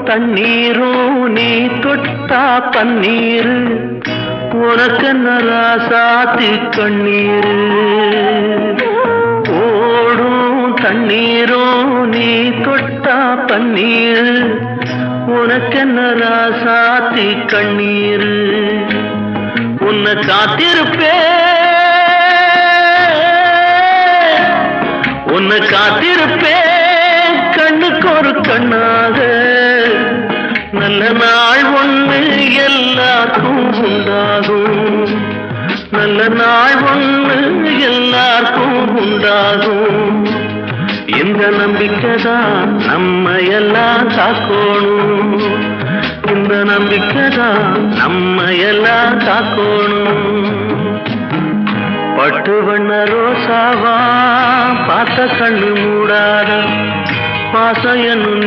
தண்ணீரும் நீ தொட்டா பன்னீர் உனக்கென்ன ராசாத்தி கண்ணீர் ஓடும் தண்ணீரும் நீ தொட்டா பன்னீர் உனக்கென்ன ராசாத்தி கண்ணீர் உன்னை காத்திருப்பேன் கண்ணுக்கு ஒரு கண்ணாக நல்ல நாள் ஒண்ணு எல்லாருக்கும் உண்டாகும் நல்ல நாள் ஒண்ணு எல்லாருக்கும் உண்டாகும் இந்த நம்பிக்கைதான் நம்ம எல்லாம் காக்கணும் இந்த நம்பிக்கைதான் நம்ம எல்லாம் காக்கணும் பட்டு வண்ண ரோசாவா பார்த்த கண்ணு மூடாத பாசம் என்னும்